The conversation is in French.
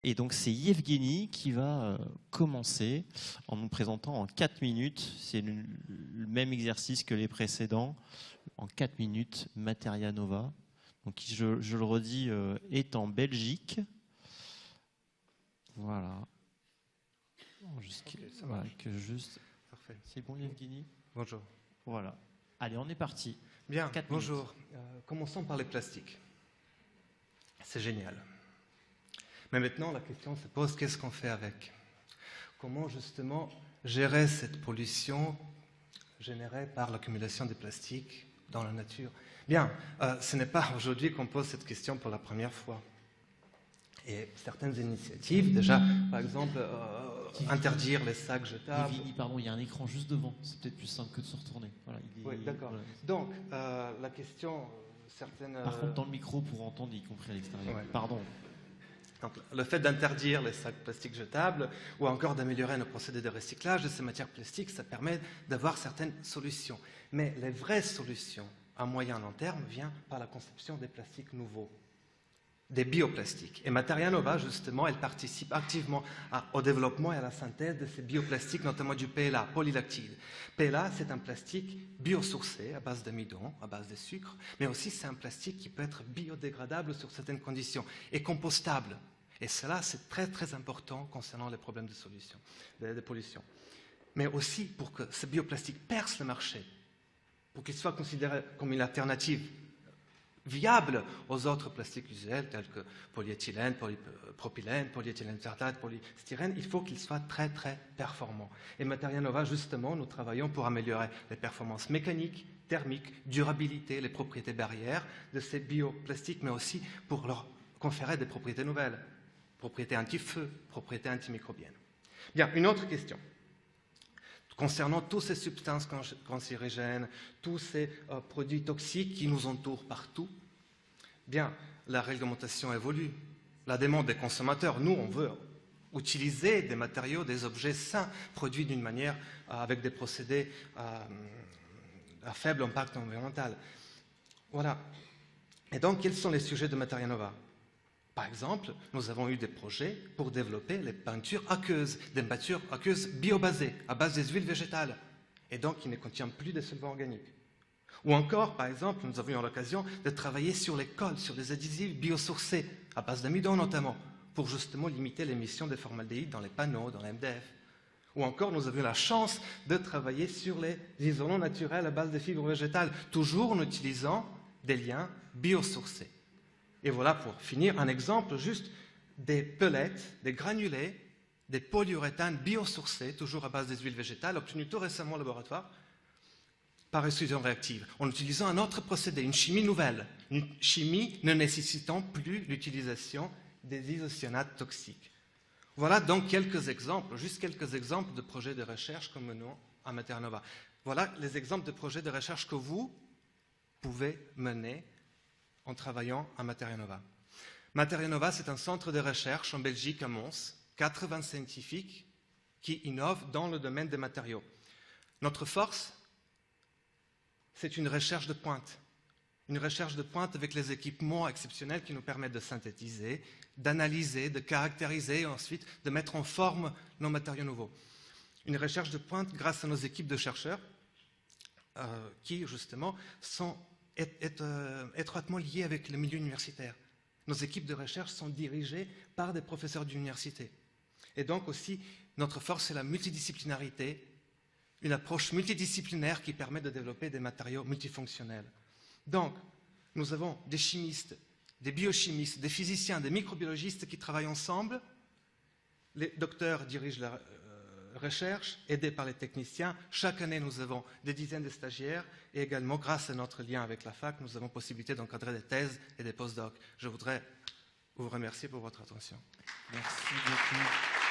Et donc c'est Yevgeny qui va commencer en nous présentant en 4 minutes, c'est le même exercice que les précédents, en 4 minutes, Materia Nova, donc qui, je le redis, est en Belgique. Voilà. Okay, voilà que juste... Parfait. C'est bon Yevgeny? Bonjour. Voilà. Allez, on est parti. Bien, 4 bonjour. Commençons par les plastiques. C'est génial. Mais maintenant, la question se pose, qu'est-ce qu'on fait avec? Comment justement gérer cette pollution générée par l'accumulation des plastiques dans la nature? Bien, ce n'est pas aujourd'hui qu'on pose cette question pour la première fois. Et certaines initiatives, déjà, par exemple, interdire les sacs jetables. Yevgeny, pardon, il y a un écran juste devant, c'est peut-être plus simple que de se retourner. Voilà, oui, d'accord. Voilà. Donc, la question, certaines... Par contre, dans le micro pour entendre, y compris à l'extérieur. Ouais. Pardon. Donc, le fait d'interdire les sacs plastiques jetables ou encore d'améliorer nos procédés de recyclage de ces matières plastiques, ça permet d'avoir certaines solutions. Mais les vraies solutions à moyen et long terme viennent par la conception des plastiques nouveaux, des bioplastiques. Et Materia Nova, justement, elle participe activement au développement et à la synthèse de ces bioplastiques, notamment du PLA, polylactide. PLA, c'est un plastique biosourcé à base d'amidon, à base de sucre, mais aussi c'est un plastique qui peut être biodégradable sur certaines conditions et compostable. Et cela, c'est très très important concernant les problèmes de pollution. Mais aussi pour que ce bioplastique perce le marché, pour qu'il soit considéré comme une alternative viable aux autres plastiques usuels tels que polyéthylène, polypropylène, polyéthylène tertiaire, polystyrène, il faut qu'ils soient très très performants. Et Materia Nova, justement, nous travaillons pour améliorer les performances mécaniques, thermiques, durabilité, les propriétés barrières de ces bioplastiques, mais aussi pour leur conférer des propriétés nouvelles, propriétés anti-feu, propriétés antimicrobiennes. Bien, une autre question. Concernant toutes ces substances cancérigènes, tous ces produits toxiques qui nous entourent partout, bien, la réglementation évolue. La demande des consommateurs, nous, on veut utiliser des matériaux, des objets sains, produits d'une manière avec des procédés à faible impact environnemental. Voilà. Et donc, quels sont les sujets de Materia Nova? Par exemple, nous avons eu des projets pour développer les peintures aqueuses, des peintures aqueuses biobasées, à base des huiles végétales, et donc qui ne contiennent plus de solvants organiques. Ou encore, par exemple, nous avons eu l'occasion de travailler sur les cols, sur les adhésifs biosourcés, à base d'amidon notamment, pour justement limiter l'émission de formaldéhyde dans les panneaux, dans les MDF. Ou encore, nous avons eu la chance de travailler sur les isolants naturels à base de fibres végétales, toujours en utilisant des liens biosourcés. Et voilà, pour finir, un exemple juste des pellets, des granulés, des polyuréthanes biosourcés, toujours à base des huiles végétales, obtenus tout récemment au laboratoire, par extrusion réactive, en utilisant un autre procédé, une chimie nouvelle, une chimie ne nécessitant plus l'utilisation des isocyanates toxiques. Voilà donc quelques exemples, juste quelques exemples de projets de recherche que nous menons à Materia Nova. Voilà les exemples de projets de recherche que vous pouvez mener en travaillant à Materia Nova. Materia Nova, c'est un centre de recherche en Belgique, à Mons, 80 scientifiques qui innovent dans le domaine des matériaux. Notre force, c'est une recherche de pointe. Une recherche de pointe avec les équipements exceptionnels qui nous permettent de synthétiser, d'analyser, de caractériser et ensuite de mettre en forme nos matériaux nouveaux. Une recherche de pointe grâce à nos équipes de chercheurs qui, justement, sont étroitement liées avec le milieu universitaire. Nos équipes de recherche sont dirigées par des professeurs d'université. Et donc aussi, notre force, c'est la multidisciplinarité, une approche multidisciplinaire qui permet de développer des matériaux multifonctionnels. Donc, nous avons des chimistes, des biochimistes, des physiciens, des microbiologistes qui travaillent ensemble. Les docteurs dirigent la recherche, aidés par les techniciens. Chaque année, nous avons des dizaines de stagiaires et également, grâce à notre lien avec la fac, nous avons possibilité d'encadrer des thèses et des post-docs. Je voudrais vous remercier pour votre attention. Merci beaucoup.